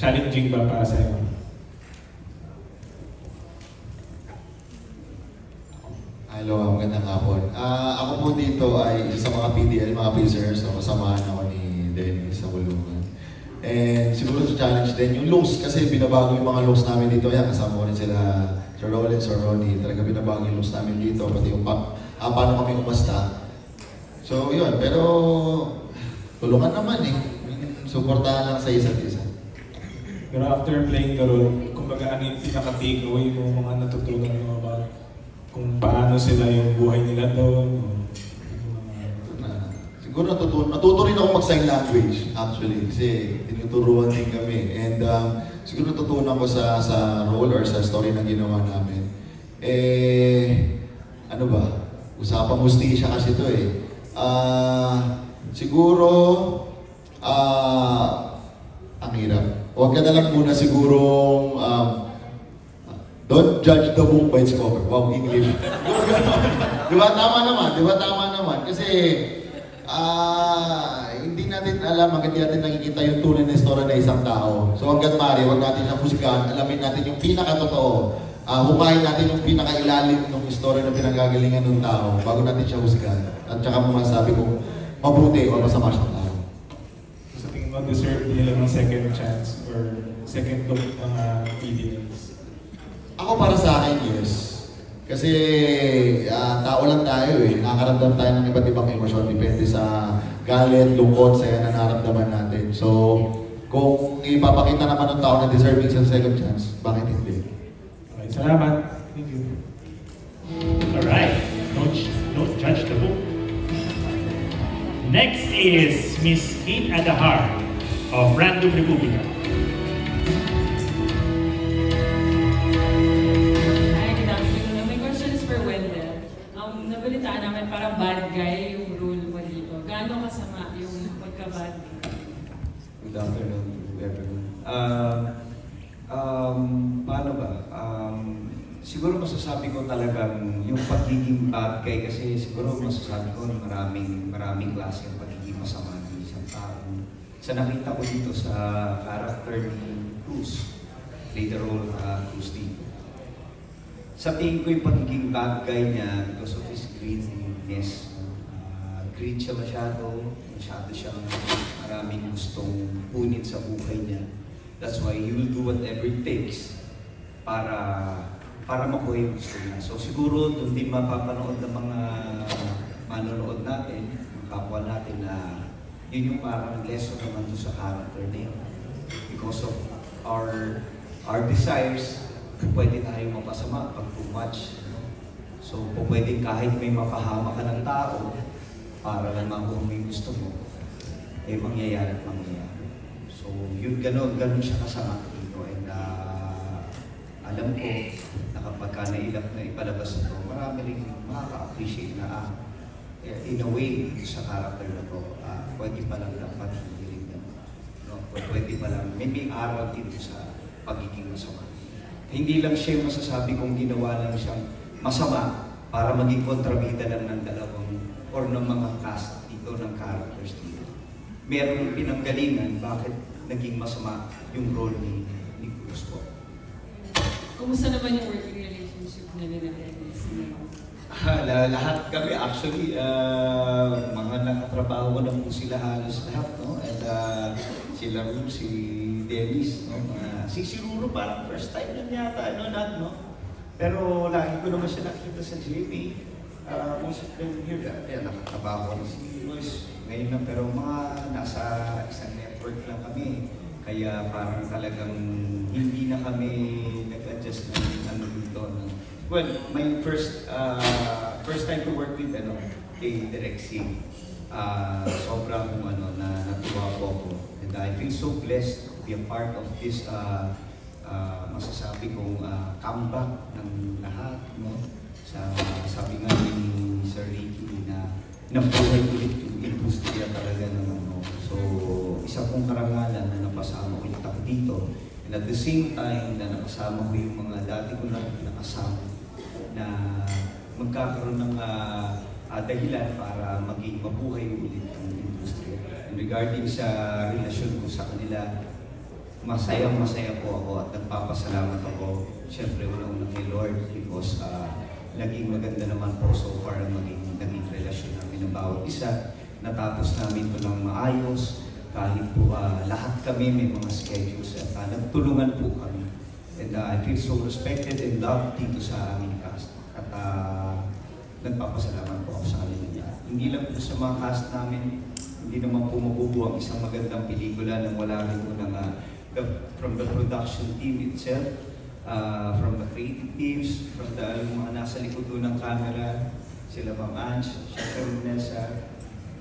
challenging ba para sa'yo? Hello, magandang hapon. Ako po dito ay isa sa mga PDL, mga prisoners. So, kasamahan ako ni Dennis sa kulungan. And siguro sa challenge din, yung looks, kasi binabago yung mga looks namin dito. Yan, kasama ko rin sila, Sir Rollins, Sir Ronnie. Talaga binabago yung looks namin dito, pati yung paano kami umasta. So, yun. Pero, tulungan naman eh. Suportahan lang sa isa't isa. Pero after playing the role, kumbaga ano yung pinaka-takeaway mo, mga natutunan mo about kung paano sila yung buhay nila doon? Siguro natuto rin ako mag-sign language, actually, kasi tinuturuan din kami. And siguro natutunan ko sa role or sa story na ginawa namin. Ano ba? Usapang hustisya kasi ito eh. Siguro, ang hirap. Huwag ka na lang muna sigurong, don't judge the book by its cover. Wow, English. Diba? Tama naman. Kasi, hindi natin alam, hindi natin nakikita yung tunay na istorya ng isang tao. So hanggang maaari, huwag natin siyang husgahan, alamin natin yung pinaka-totoo. Hukayin natin yung pinaka-ilalim ng istorya na pinagagalingan ng tao bago natin siya husgahan. At saka mo masabi kung mabuti o masama siyang tao. So sa tingin mo, deserve nila ng second chance or second look ng PDLs? Ako para sa akin, yes. Kasi tao lang tayo eh. Nakakaramdam tayo ng iba't ibang emosyon. Depende sa galit, lungkot, saya na nararamdaman natin. So, kung ipapakita naman ng tao na deserving sa second chance, bakit hindi? Okay, salamat. Thank you. Alright, don't judge the book. Next is Miss Kate Adahar of Random Republica. Nabalitaan namin parang bad guy yung role mo dito. Gaano kasama yung pagka-bad guy? Good afternoon to everyone. Paano ba? Siguro masasabi ko talagang yung pagiging bad guy kasi siguro masasabi ko maraming klase ang pagiging masama ng isang tao. Sa nakita ko dito sa character ni Cruz, play the role Cruz dito. Sa tingin ko yung pagiging bad guy niya because of his greediness. Greed siya masyado siyang maraming gustong punit sa buhay niya. That's why he will do whatever it takes para makuha yung gusto niya. So siguro doon din mapapanood ng mga manonood natin, mga kapwa natin na yun yung parang lesson naman doon sa character niya. Because of our desires, pwede tayong mapasama pag too much. So, pwede kahit may mapahama ka ng tao para lang makuha mo yung gusto mo, mangyayari at mangyayari. So, yun, ganun siya kasama dito. And alam ko na kapag na ipalabas ito, marami rin makaka-appreciate na in a way, dito sa character na to, pwede pa lang dapat hindi rin naman. No? Pwede pa lang, may aral dito sa pagiging masama. Hindi lang siya masasabi kung ginawa lang siyang masama para maging kontrabida lang ng dalawang or ng mga cast dito ng characters dito. Merong pinanggalingan bakit naging masama yung role ni Cruz po. Kumusta naman yung working relationship na nila Dennis? Lahat kami actually, mga nakatrabaho ko na po sila halos lahat, no? And sila rin, si Dennis, no? Si Ruro parang first time na yata, no? Pero lagi ko naman siya nakita sa JB. Most of them here, nakatrabaho ko si Royce ngayon na, pero mga nasa isang network lang kami. Kaya parang talagang hindi na kami nag-adjust ng ano dito. No? Well, my first time to work with Direct C. Sobrang natuwa po ako. And I feel so blessed to be a part of this masasabi kong comeback ng lahat, no? Sabi nga ni Sir Ricky na nabuhay ulit yung industriya talaga naman, no? So, isa pong karangalan na napasama ulit ako dito. And at the same time na napasama ko yung mga dati ko na nakasama na magkakaroon ng dahilan para maging mabuhay ulit ang industriya. And regarding sa relasyon ko sa kanila, masaya po ako at nagpapasalamat ako. Siyempre, unang-unang kay Lord because naging maganda naman po so far ang naging relasyon namin ng bawat isa. Natapos namin ito ng maayos kahit po lahat kami may mga schedules at nagtulungan po kami. And I feel so respected and loved dito sa aming cast. At nagpapasalamat po ako sa kanila. Hindi lang po sa mga cast namin, hindi naman po mabubuo ang isang magandang pelikula nang wala rin po ng from the production team itself, from the creative teams, from the mga nasa likod ng camera, sila Ma'am Ange, Siyempre Vanessa,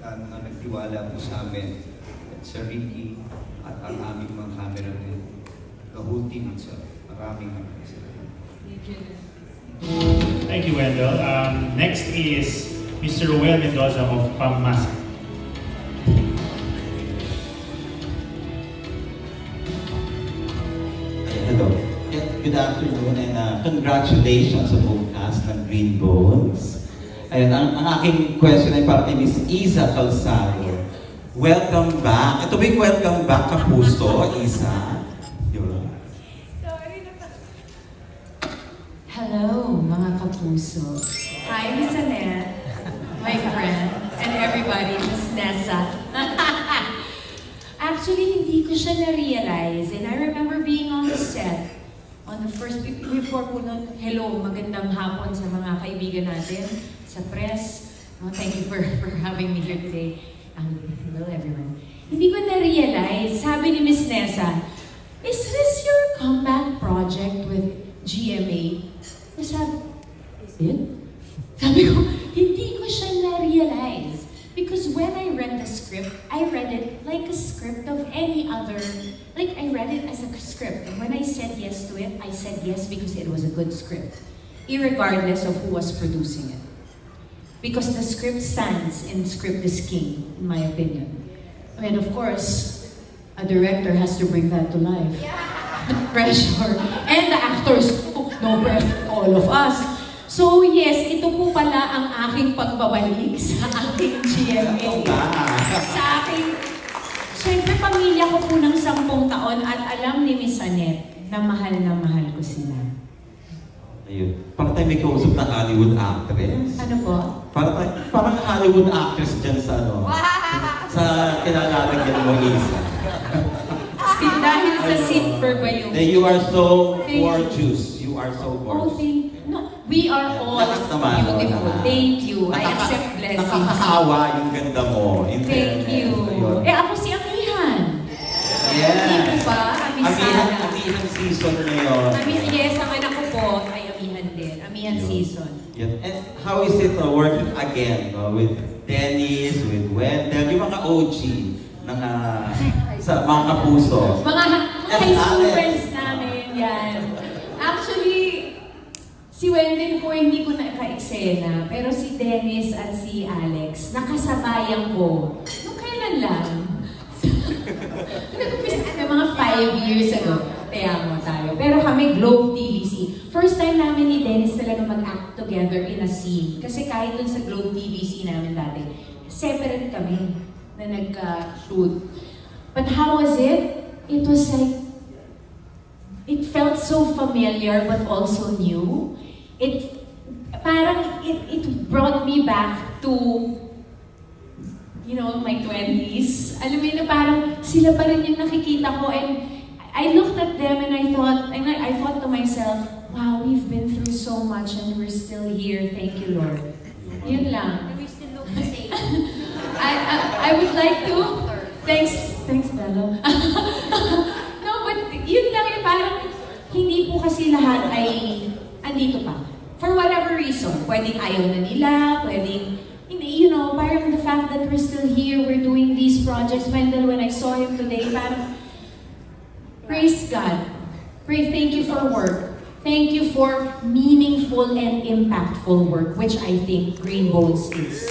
mga nagtiwala po sa amin, at Sir Ricky, at ang aming mga camera din, the whole team itself. Maraming salamat. Thank you, Wendell. Next is Mr. Roel Mendoza of Pamasa. Hello. Good afternoon and congratulations sa buong cast ng Green Bones. Ayun, ang aking question ay para kay Miss Isa Calzado. Welcome back. Ito ba yung welcome back kapuso, Isa? Yun. Hello, mga kapuso. Hi, Miss Annette, my friend, and everybody, Miss Nessa. Actually, hindi ko siya na-realize. And I remember being on the set, on the first, before po nun, hello, magandang hapon sa mga kaibigan natin, sa press. Thank you for having me here today. Hello, everyone. Hindi ko na-realize, sabi ni Miss Nessa, is this your comeback project with GMA? Sabi, is it? Sabi ko, hindi ko siya na-realize. Because when I read the script, I read it like a script of any other, like I read it as a script. And when I said yes to it, I said yes because it was a good script, irregardless of who was producing it. Because the script stands and script is king, in my opinion. And of course, a director has to bring that to life. Pressure. And the actors, no pressure, all of us. So yes, ito po pala ang aking pagbabalik sa aking GMA. Sa aking, syempre pamilya ko po ng 10 taon at alam ni Miss Annette na mahal ko sila. Ayun. Parang tayo may kausap na Hollywood actress. Ano po? Parang Hollywood actress dyan sa ano. Sa kinalalagyan mo, Isa. Dahil sa Sitper ba yung... You are so gorgeous. You are so gorgeous. Oh, no, we are all beautiful. Thank you. I accept blessings. Nakakahawa yung ganda mo. Thank you. Ako si Amihan. Yes. Hindi po ba? Amihan season na yun. Yes, ang anak ko po ay Amihan din. Amihan season. Yeah. And how is it working again with Dennis, with Wendell, yung mga OG ng sa mga kapuso? Mga high school friends namin yan. Actually, si Wendell po hindi ko naka-eksena, pero si Dennis at si Alex, nakasabayan ko. Nung kailan lang? Mga 5 years ago, kaya tayo. Pero kami, Globe TVC. First time namin ni Dennis talaga mag-act together in a scene. Kasi kahit dun sa Globe TVC namin dati, separate kami na nag-shoot. But how was it? It was like, it felt so familiar but also new. It brought me back to, you know, my 20s. Alam mo yun na parang sila pa rin yung nakikita ko, and I looked at them and I thought to myself, wow, we've been through so much and we're still here. Thank you, Lord. Yun lang. We still look the same. I would like to. Thanks, Bello. No, but yun lang yung parang hindi po kasi lahat ay andito pa. For whatever reason. Pwedeng ayaw na nila, pwedeng, you know, parang the fact that we're still here, we're doing these projects. Wendell, when I saw him today, parang, praise God. Thank you for work. Thank you for meaningful and impactful work, which I think Green Bones is.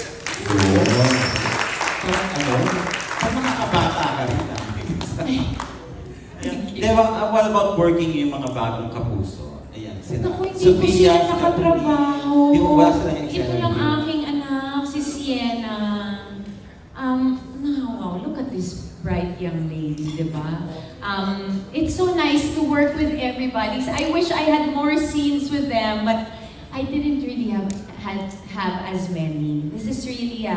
Parang nakakabata ka rin. What about working yung mga bagong kapuso? Ayan, Naku, hindi ko sila nakatrabaho. Wala silang Ito lang aking anak, si Sienna. Wow, look at this bright young lady, di ba? It's nice to work with everybody. So I wish I had more scenes with them, but I didn't really have as many. This is really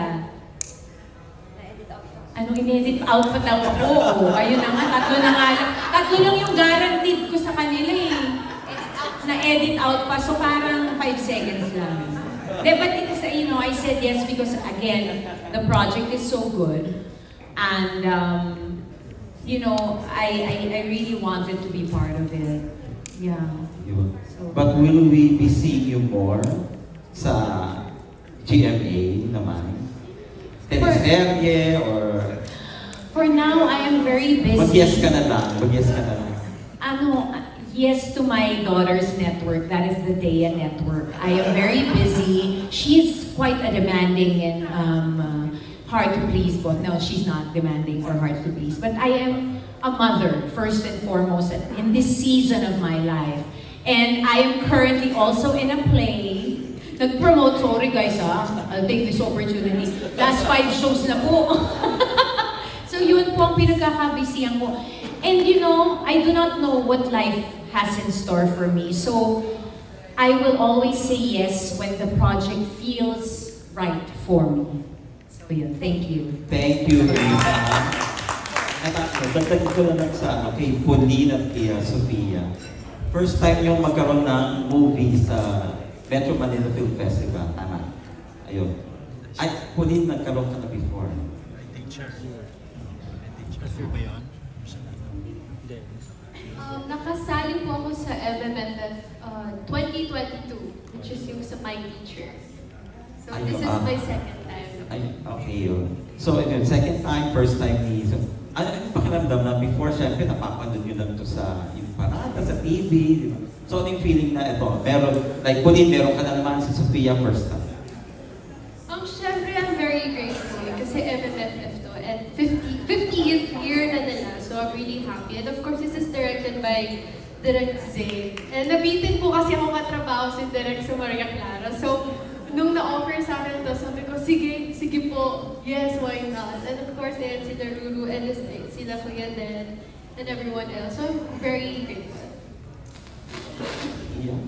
in-edit out pa daw ako. Ayun na nga, tatlo lang yung guaranteed ko sa kanila eh. Na-edit out pa, so parang 5 seconds lang. But it's, I said yes because again, the project is so good. And, I really wanted to be part of it. Yeah. So, but will we be seeing you more sa GMA naman? Teleserye or... For now, I am very busy. Mag-yes ka na lang. Yes to my daughter's network. That is the Dea network. I am very busy. She's quite a demanding and hard to please, but no, she's not demanding or hard to please. But I am a mother, first and foremost, in this season of my life. And I am currently also in a play. Nag-promote, sorry guys I'll take this opportunity. Last 5 shows na po. So yun po ang pinagkakabisihan ko. And I do not know what life has in store for me. So I will always say yes when the project feels right for me. So yun, thank you. Thank you, Lisa. Dagdag ko lang kay Pauline at kay Sofia. First time yung magkaroon ng movie sa Metro Manila Film Festival, tama? Ayun. Ay, Pauline, nagkaroon ka na before. I think sure ba yun? Nakasali po ako sa MMFF 2022, which is yung sa My Teacher. So this is my second time. Ay, okay yun. So, second time, first time ni... So, ano yung pakiramdam na before, syempre, napapanood nyo lang ito sa yung parada, sa TV, di ba? So, ano yung feeling na ito? Meron, like, Pauline, meron ka na naman si Sofia first time. Syempre, I'm very grateful kasi MMFF to, and 50th year na nila, so I'm really happy. And of course, this is directed by Direk Zane. And nabitin po kasi ako katrabaho si Direk sa Maria Clara. So, nung na-offer sa akin ito, sabi ko, sige po, yes, why not? And of course, ayan sila Ruru and sila Kuya Den and everyone else. So, I'm very grateful. Yeah.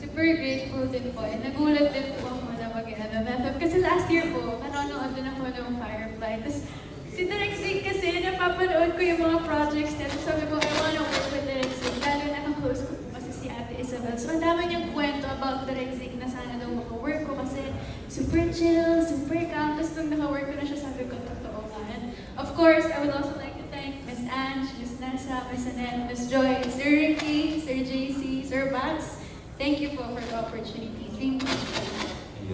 Super grateful din po. And nagulat din po ako na mag-MMFF. Kasi last year po, nanonood din ako ng Firefly. Tapos, si Direk Zane kasi, napapanood ko yung mga projects niya. Tapos sabi ko, I wanna work with Direk Zane. Lalo na host ko kasi si Ate Isabel. So, ang dami niyang kwento about Direk Zane na sana daw maka-work ko kasi super chill, super calm. Tapos nung naka-work ko na siya, sabi ko, totoo nga. And of course, I would also like to thank Miss Ange, Miss Nessa, Miss Annette, Miss Joy, Sir Ricky, Sir JC, Sir Bats. Thank you for the opportunity. Thank you.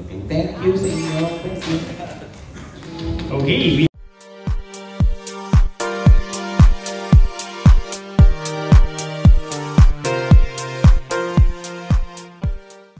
Okay, thank you sa inyo. Thank you. Okay.